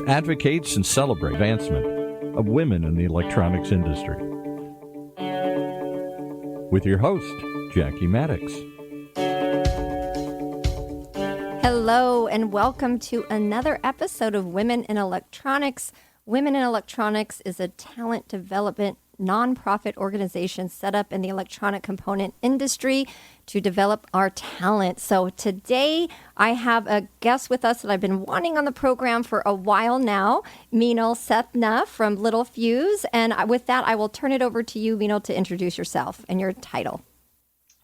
advocates and celebrates advancement of women in the electronics industry. With your host, Jackie Maddox. Hello, and welcome to another episode of Women in Electronics. Women in Electronics is a talent development nonprofit organization set up in the electronic component industry to develop our talent. So today I have a guest with us that I've been wanting on the program for a while now, Meenal Sethna from Littelfuse. And with that, I will turn it over to you, Meenal, to introduce yourself and your title.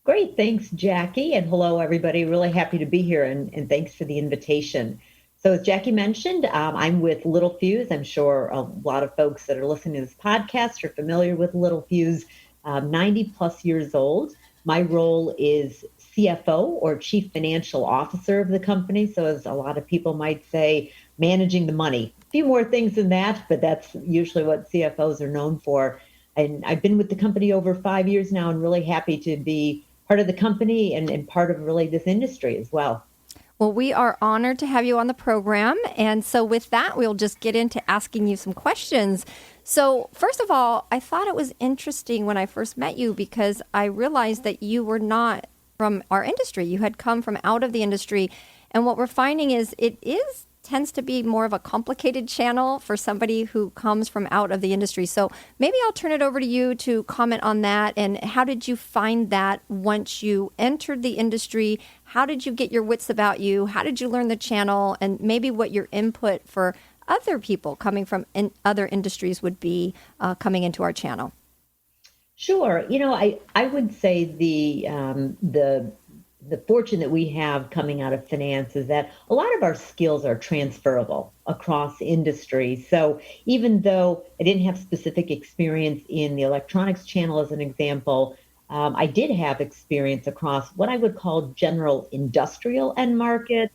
Great. Thanks, Jackie. And hello, everybody. Really happy to be here. And thanks for the invitation. So as Jackie mentioned, I'm with Littelfuse. I'm sure a lot of folks that are listening to this podcast are familiar with Littelfuse. 90 plus years old. My role is CFO or Chief Financial Officer of the company. So as a lot of people might say, managing the money. A few more things than that, but that's usually what CFOs are known for. And I've been with the company over 5 years now and really happy to be part of the company and part of really this industry as well. Well, we are honored to have you on the program. And so with that, we'll just get into asking you some questions. So first of all, I thought it was interesting when I first met you because I realized that you were not from our industry. You had come from out of the industry. And what we're finding is tends to be more of a complicated channel for somebody who comes from out of the industry. So maybe I'll turn it over to you to comment on that. And how did you find that once you entered the industry? How did you get your wits about you? How did you learn the channel? And maybe what your input for other people coming from other industries would be coming into our channel. Sure. You know, I would say the fortune that we have coming out of finance is that a lot of our skills are transferable across industries. So even though I didn't have specific experience in the electronics channel, as an example, I did have experience across what I would call general industrial end markets,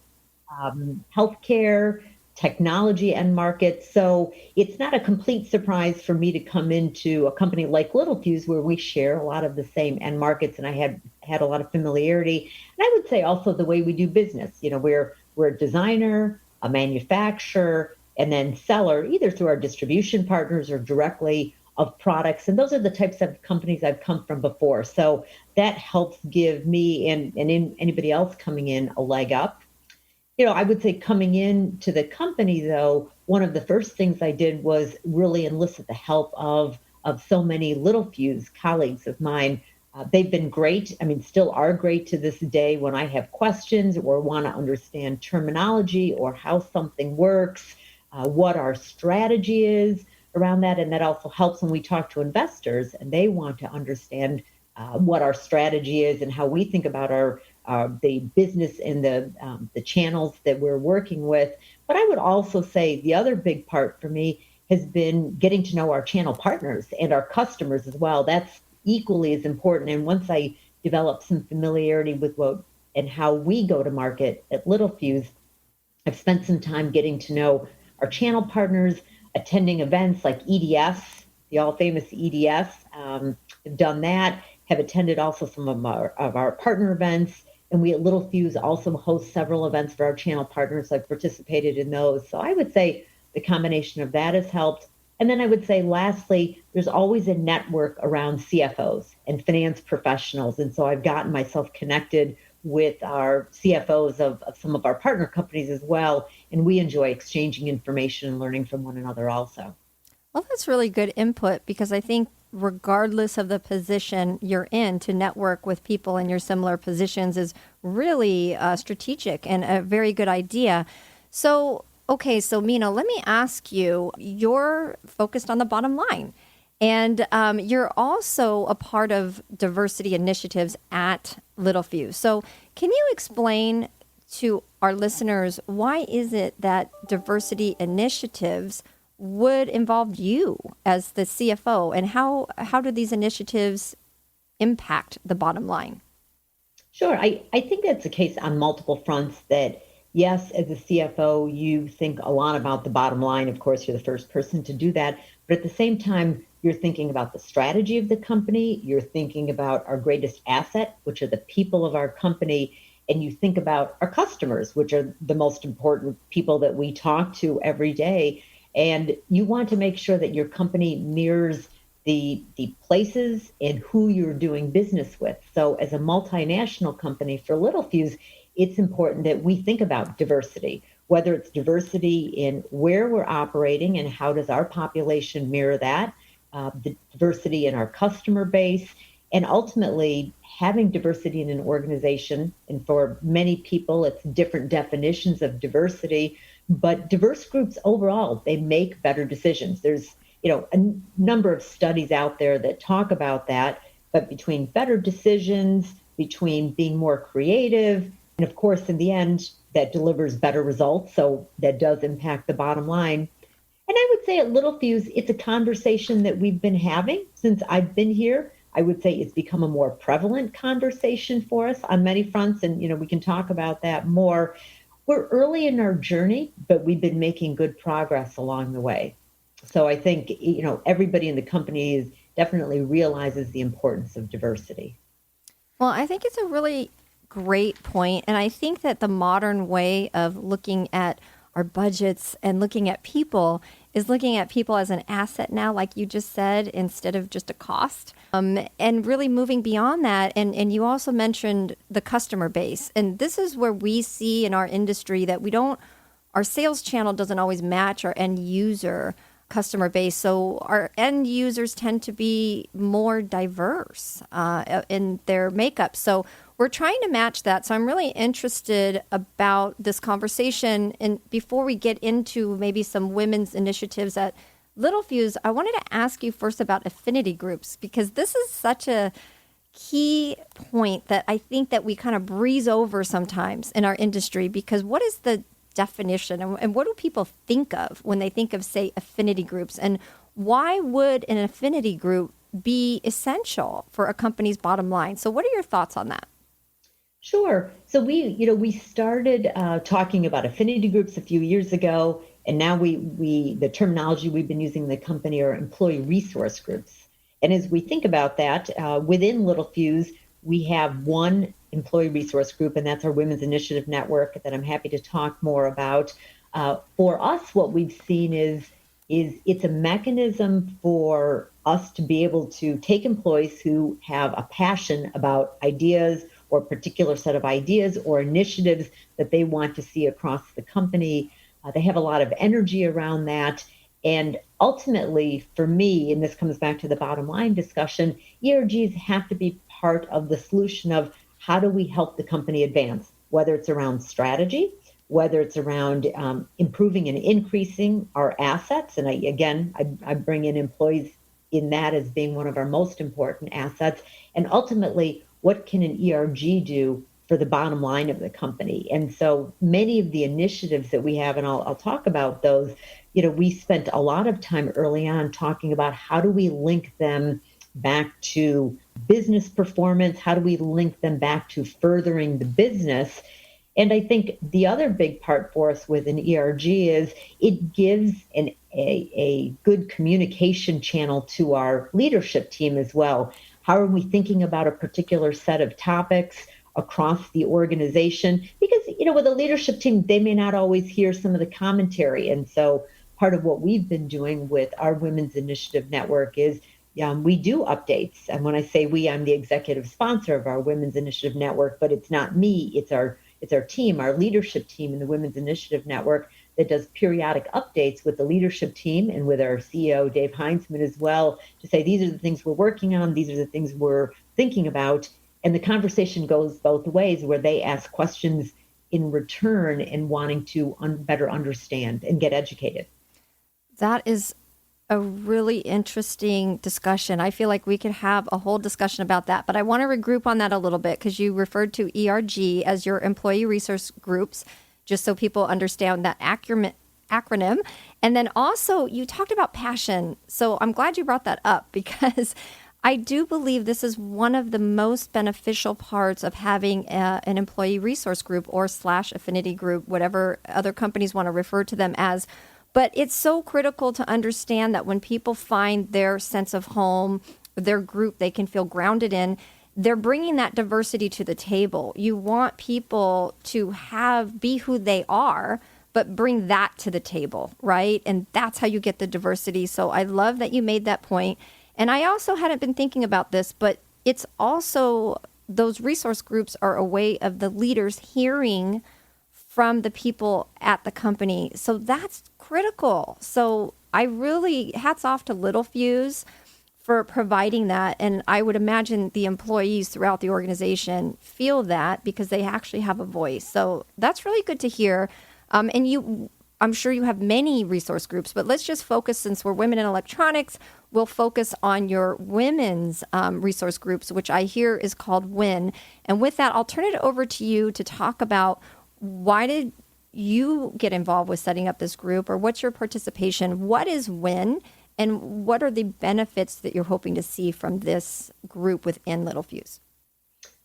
healthcare, technology end markets. So it's not a complete surprise for me to come into a company like Littelfuse where we share a lot of the same end markets, and I had a lot of familiarity. And I would say also the way we do business. You know, we're a designer, a manufacturer, and then seller, either through our distribution partners or directly of products. And those are the types of companies I've come from before. So that helps give me and anybody else coming in a leg up. You know, I would say coming into the company, though, one of the first things I did was really enlist the help of so many Littelfuse colleagues of mine. They've been great. I mean, still are great to this day when I have questions or want to understand terminology or how something works, what our strategy is around that. And that also helps when we talk to investors and they want to understand what our strategy is and how we think about the business and the channels that we're working with. But I would also say the other big part for me has been getting to know our channel partners and our customers as well. That's equally as important. And once I developed some familiarity with what and how we go to market at Littelfuse, I've spent some time getting to know our channel partners, attending events like EDS, the all famous EDS. Have done that. Have attended also some of our partner events. And we at Littelfuse also host several events for our channel partners. I've participated in those. So I would say the combination of that has helped. And then I would say, lastly, there's always a network around CFOs and finance professionals. And so I've gotten myself connected with our CFOs of some of our partner companies as well. And we enjoy exchanging information and learning from one another also. Well, that's really good input because I think regardless of the position you're in, to network with people in your similar positions is really strategic and a very good idea. So, okay, so Meenal, let me ask you, you're focused on the bottom line. And you're also a part of diversity initiatives at Littelfuse. So can you explain to our listeners, why is it that diversity initiatives would involve you as the CFO, and how do these initiatives impact the bottom line? Sure. I think that's the case on multiple fronts that, yes, as a CFO, you think a lot about the bottom line. Of course, you're the first person to do that. But at the same time, you're thinking about the strategy of the company. You're thinking about our greatest asset, which are the people of our company. and you think about our customers, which are the most important people that we talk to every day, and you want to make sure that your company mirrors the places and who you're doing business with. So as a multinational company for Littelfuse, it's important that we think about diversity, whether it's diversity in where we're operating and how does our population mirror that, the diversity in our customer base, and ultimately having diversity in an organization. And for many people, it's different definitions of diversity, but diverse groups overall, they make better decisions. There's a number of studies out there that talk about that, but between better decisions, between being more creative, and of course, in the end, that delivers better results. So that does impact the bottom line. And I would say at Littelfuse, it's a conversation that we've been having since I've been here. I would say it's become a more prevalent conversation for us on many fronts. And, we can talk about that more. We're early in our journey, but we've been making good progress along the way. So I think, everybody in the company definitely realizes the importance of diversity. Well, I think it's a really great point. And I think that the modern way of looking at our budgets and looking at people is looking at people as an asset now, like you just said, instead of just a cost, and really moving beyond that. And you also mentioned the customer base. And this is where we see in our industry that our sales channel doesn't always match our end user customer base. So our end users tend to be more diverse in their makeup. So we're trying to match that. So I'm really interested about this conversation. And before we get into maybe some women's initiatives at Littelfuse, I wanted to ask you first about affinity groups, because this is such a key point that I think that we kind of breeze over sometimes in our industry, because what is the definition and what do people think of when they think of, say, affinity groups, and why would an affinity group be essential for a company's bottom line? So what are your thoughts on that? Sure. So we started talking about affinity groups a few years ago, and now the terminology we've been using in the company are employee resource groups. And as we think about that, within Littelfuse, we have one employee resource group, and that's our Women's Initiative Network that I'm happy to talk more about. For us, what we've seen is it's a mechanism for us to be able to take employees who have a passion about ideas or a particular set of ideas or initiatives that they want to see across the company. They have a lot of energy around that. And ultimately, for me, and this comes back to the bottom line discussion, ERGs have to be part of the solution of how do we help the company advance, whether it's around strategy, whether it's around improving and increasing our assets. And I bring in employees in that as being one of our most important assets. And ultimately, what can an ERG do for the bottom line of the company? And so many of the initiatives that we have, and I'll talk about those, we spent a lot of time early on talking about how do we link them back to business performance? How do we link them back to furthering the business? And I think the other big part for us with an ERG is it gives a good communication channel to our leadership team as well. How are we thinking about a particular set of topics across the organization? Because, with a leadership team, they may not always hear some of the commentary. And so part of what we've been doing with our Women's Initiative Network is we do updates. And when I say we, I'm the executive sponsor of our Women's Initiative Network, but it's not me, it's our team, our leadership team in the Women's Initiative Network that does periodic updates with the leadership team and with our CEO, Dave Heinzman, as well, to say, these are the things we're working on, these are the things we're thinking about. And the conversation goes both ways, where they ask questions in return and wanting to better understand and get educated. That is a really interesting discussion. I feel like we could have a whole discussion about that, but I want to regroup on that a little bit, because you referred to ERG as your employee resource groups, just so people understand that acronym. And then also you talked about passion. So I'm glad you brought that up, because I do believe this is one of the most beneficial parts of having an employee resource group or / affinity group, whatever other companies want to refer to them as. But it's so critical to understand that when people find their sense of home, their group they can feel grounded in, they're bringing that diversity to the table. You want people to be who they are, but bring that to the table, right? And that's how you get the diversity. So I love that you made that point. And I also hadn't been thinking about this, but it's also, those resource groups are a way of the leaders hearing from the people at the company. So that's critical. So I really, hats off to Littlefuse for providing that. And I would imagine the employees throughout the organization feel that because they actually have a voice. So that's really good to hear. I'm sure you have many resource groups, but let's just focus, since we're women in electronics, we'll focus on your women's resource groups, which I hear is called WIN. And with that, I'll turn it over to you to talk about, why did you get involved with setting up this group, or what's your participation? What is WIN, and what are the benefits that you're hoping to see from this group within Littlefuse?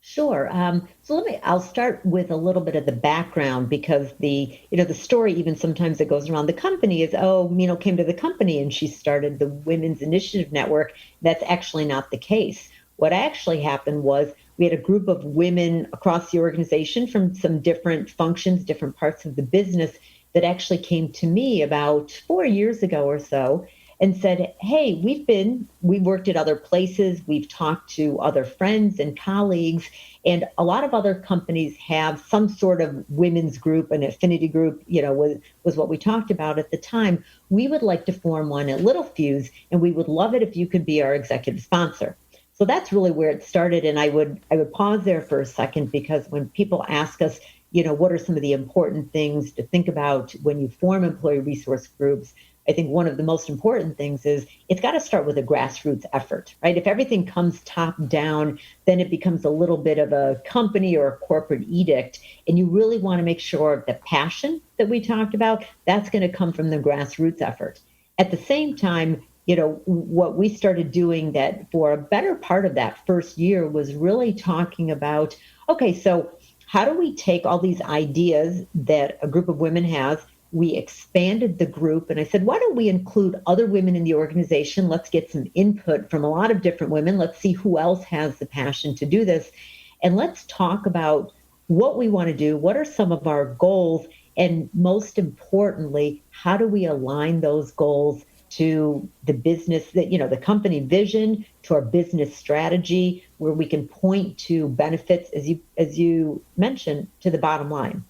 Sure. I'll start with a little bit of the background, because the story, even sometimes that goes around the company, is, oh, Meenal came to the company and she started the Women's Initiative Network. That's actually not the case. What actually happened was, we had a group of women across the organization from some different functions, different parts of the business, that actually came to me about 4 years ago or so and said, hey, we worked at other places, we've talked to other friends and colleagues, and a lot of other companies have some sort of women's group, an affinity group, was what we talked about at the time. We would like to form one at Littlefuse, and we would love it if you could be our executive sponsor. So that's really where it started. And I would pause there for a second, because when people ask us, what are some of the important things to think about when you form employee resource groups, I think one of the most important things is, it's got to start with a grassroots effort, right? If everything comes top down, then it becomes a little bit of a company or a corporate edict. And you really want to make sure the passion that we talked about, that's going to come from the grassroots effort. At the same time, what we started doing, that for a better part of that first year, was really talking about, okay, so how do we take all these ideas that a group of women has? We expanded the group, and I said, why don't we include other women in the organization? Let's get some input from a lot of different women. Let's see who else has the passion to do this. And let's talk about what we want to do. What are some of our goals? And most importantly, how do we align those goals to the business, the company vision, to our business strategy, where we can point to benefits, as you mentioned, to the bottom line.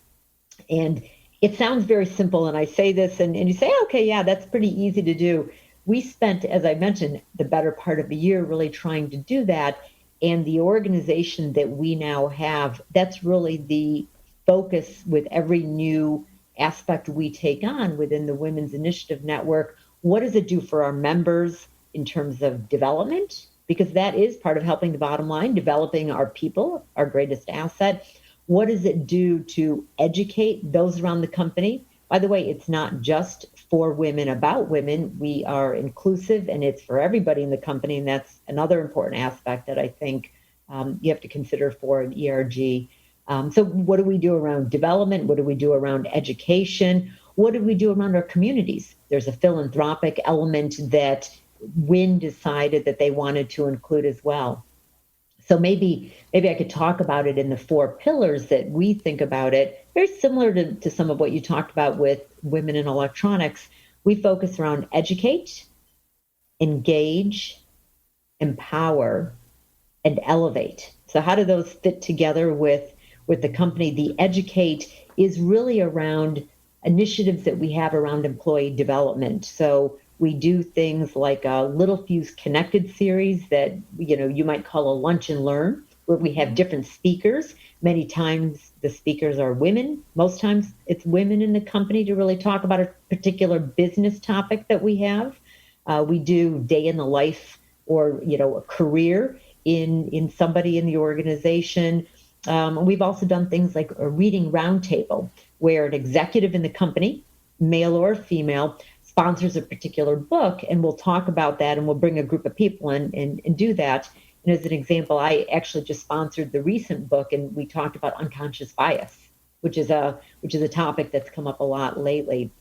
And it sounds very simple, and I say this, and you say, okay, yeah, that's pretty easy to do. We spent, as I mentioned, the better part of a year really trying to do that. And the organization that we now have, that's really the focus with every new aspect we take on within the Women's Initiative Network. What does it do for our members in terms of development? Because that is part of helping the bottom line, developing our people, our greatest asset. What does it do to educate those around the company? By the way, it's not just for women, about women. We are inclusive, and it's for everybody in the company. And that's another important aspect that I think you have to consider for an ERG. So what do we do around development? What do we do around education? What do we do around our communities? There's a philanthropic element that WIN decided that they wanted to include as well. So maybe I could talk about it in the 4 pillars that we think about it, very similar to some of what you talked about with women in electronics. We focus around educate, engage, empower, and elevate. So how do those fit together with the company? The educate is really around initiatives that we have around employee development. So we do things like a Littlefuse Connected series that, you might call a lunch and learn, where we have different speakers. Many times the speakers are women. Most times it's women in the company to really talk about a particular business topic that we have. We do day in the life, or, a career in somebody in the organization. We've also done things like a reading roundtable, where an executive in the company, male or female, sponsors a particular book, and we'll talk about that, and we'll bring a group of people in and do that. And as an example, I actually just sponsored the recent book, and we talked about unconscious bias, which is a topic that's come up a lot lately.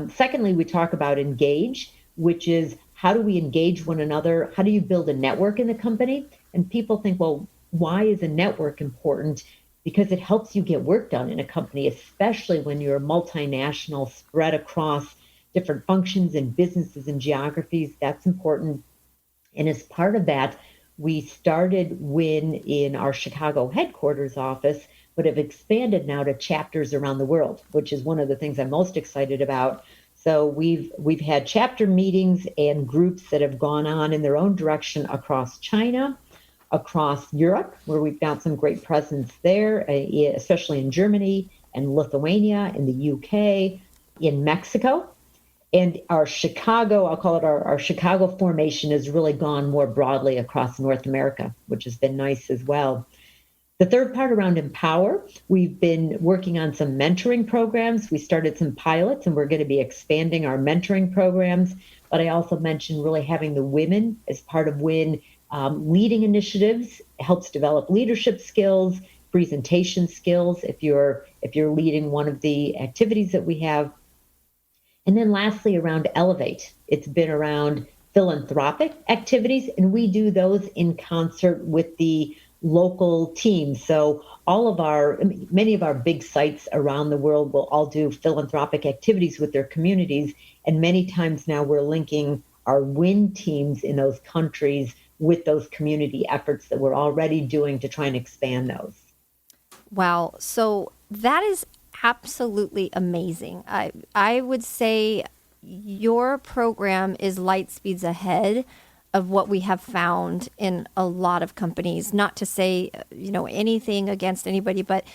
Secondly, we talk about engage, which is, how do we engage one another? How do you build a network in the company? And people think, well, why is a network important? Because it helps you get work done in a company, especially when you're multinational, spread across different functions and businesses and geographies. That's important. And as part of that, we started WIN in our Chicago headquarters office, but have expanded now to chapters around the world, which is one of the things I'm most excited about. So we've had chapter meetings and groups that have gone on in their own direction across China, across Europe, where we've got some great presence there, especially in Germany and Lithuania, in the UK, in Mexico. And our Chicago, I'll call it our Chicago formation, has really gone more broadly across North America, which has been nice as well. The third part around Empower, we've been working on some mentoring programs. We started some pilots and we're going to be expanding our mentoring programs. But I also mentioned really having the women as part of WIN leading initiatives, helps develop leadership skills, presentation skills if you're leading one of the activities that we have. And then lastly, around Elevate, it's been around philanthropic activities, and we do those in concert with the local teams. So many of our big sites around the world will all do philanthropic activities with their communities. And many times now we're linking our WIN teams in those countries with those community efforts that we're already doing to try and expand those. Wow. So that is absolutely amazing. I would say your program is light speeds ahead of what we have found in a lot of companies. Not to say, anything against anybody, but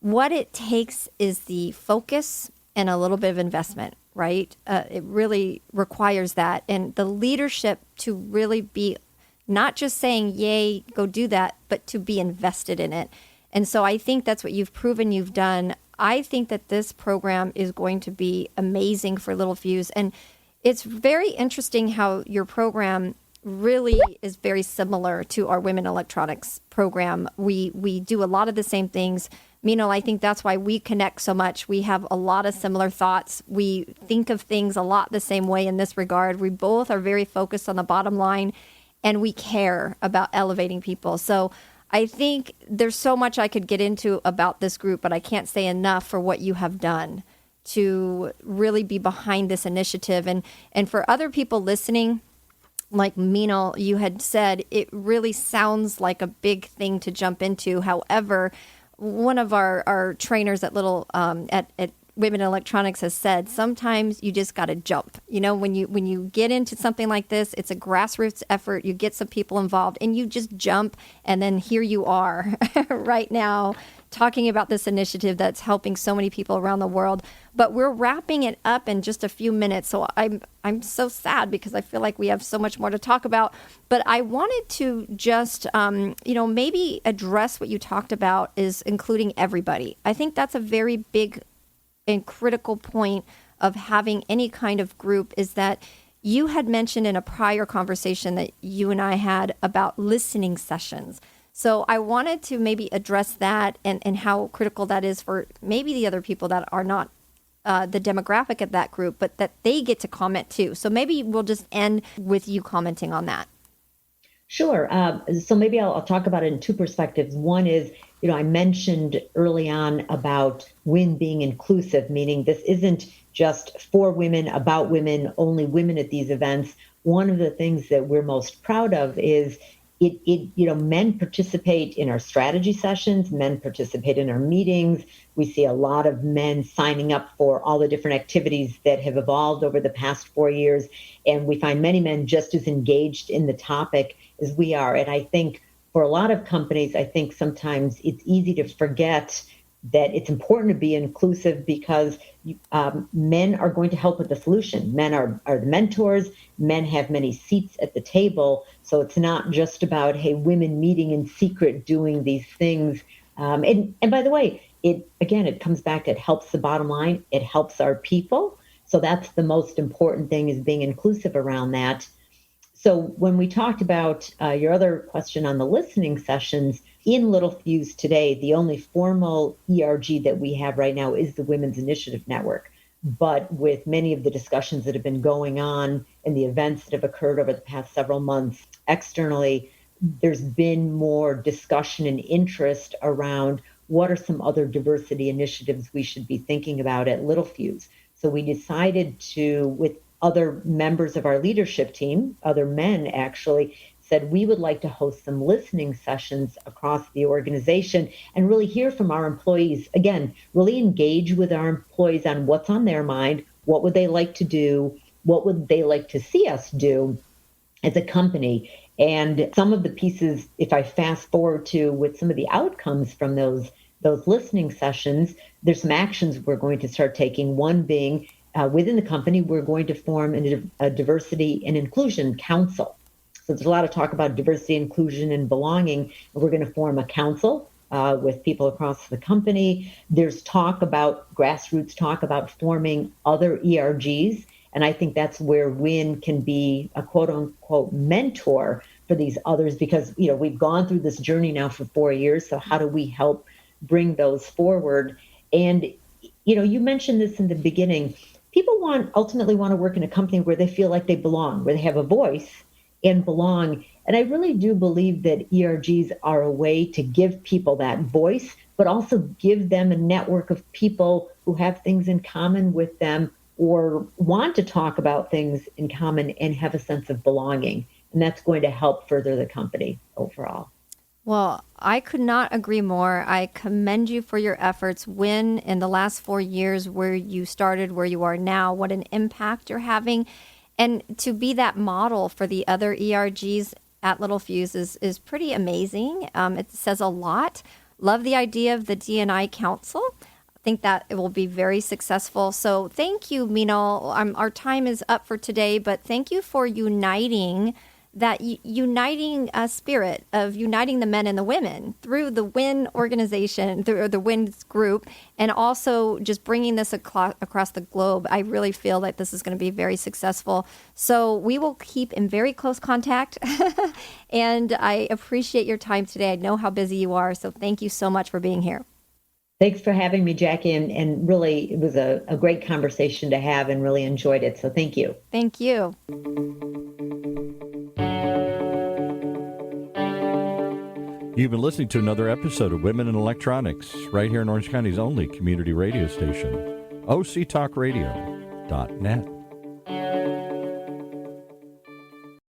what it takes is the focus and a little bit of investment, right? It really requires that. And the leadership to really be not just saying, yay, go do that, but to be invested in it. And so I think that's what you've proven you've done. I think that this program is going to be amazing for Littelfuse. And it's very interesting how your program really is very similar to our Women Electronics program. We do a lot of the same things. Meenal, I think that's why we connect so much. We have a lot of similar thoughts. We think of things a lot the same way in this regard. We both are very focused on the bottom line, and we care about elevating people. So I think there's so much I could get into about this group, but I can't say enough for what you have done to really be behind this initiative. And for other people listening, like Meenal, you had said, it really sounds like a big thing to jump into. However, one of our trainers at at Women in Electronics has said, sometimes you just got to jump. When you get into something like this, it's a grassroots effort. You get some people involved and you just jump. And then here you are right now talking about this initiative that's helping so many people around the world. But we're wrapping it up in just a few minutes. So I'm so sad because I feel like we have so much more to talk about. But I wanted to just, maybe address what you talked about is including everybody. I think that's a very big and critical point of having any kind of group is that you had mentioned in a prior conversation that you and I had about listening sessions. So I wanted to maybe address that and how critical that is for maybe the other people that are not the demographic of that group, but that they get to comment too. So maybe we'll just end with you commenting on that. Sure. So maybe I'll talk about it in two perspectives. One is, I mentioned early on about WIN being inclusive, meaning this isn't just for women, about women, only women at these events. One of the things that we're most proud of is men participate in our strategy sessions, men participate in our meetings. We see a lot of men signing up for all the different activities that have evolved over the past 4 years. And we find many men just as engaged in the topic as we are. And I think for a lot of companies, I think sometimes it's easy to forget that it's important to be inclusive because men are going to help with the solution. Men are the mentors. Men have many seats at the table. So it's not just about, hey, women meeting in secret doing these things. And by the way, it comes back, it helps the bottom line. It helps our people. So that's the most important thing, is being inclusive around that. So when we talked about your other question on the listening sessions, in Littelfuse today, the only formal ERG that we have right now is the Women's Initiative Network. But with many of the discussions that have been going on and the events that have occurred over the past several months externally, there's been more discussion and interest around what are some other diversity initiatives we should be thinking about at Littelfuse. So we decided to, with other members of our leadership team, other men actually, said we would like to host some listening sessions across the organization and really hear from our employees. Again, really engage with our employees on what's on their mind, what would they like to do, what would they like to see us do as a company. And some of the pieces, if I fast forward to with some of the outcomes from those listening sessions, there's some actions we're going to start taking. One being within the company, we're going to form a diversity and inclusion council. So there's a lot of talk about diversity, inclusion, and belonging. And we're going to form a council with people across the company. There's grassroots talk about forming other ERGs. And I think that's where WIN can be a quote unquote mentor for these others, because, we've gone through this journey now for 4 years. So how do we help bring those forward? And, you mentioned this in the beginning. People ultimately want to work in a company where they feel like they belong, where they have a voice and belong. And I really do believe that ERGs are a way to give people that voice, but also give them a network of people who have things in common with them or want to talk about things in common and have a sense of belonging. And that's going to help further the company overall. Well, I could not agree more. I commend you for your efforts. WIN in the last 4 years, where you started, where you are now, what an impact you're having. And to be that model for the other ERGs at Littelfuse is pretty amazing. It says a lot. Love the idea of the D&I Council. I think that it will be very successful. So thank you, Meenal. Our time is up for today, but thank you for uniting spirit of uniting the men and the women through the WIN organization, through the WIN group, and also just bringing this across the globe. I really feel that this is going to be very successful. So we will keep in very close contact. And I appreciate your time today. I know how busy you are. So thank you so much for being here. Thanks for having me, Jackie. And really, it was a great conversation to have and really enjoyed it. So thank you. Thank you. You've been listening to another episode of Women in Electronics, right here in Orange County's only community radio station, octalkradio.net.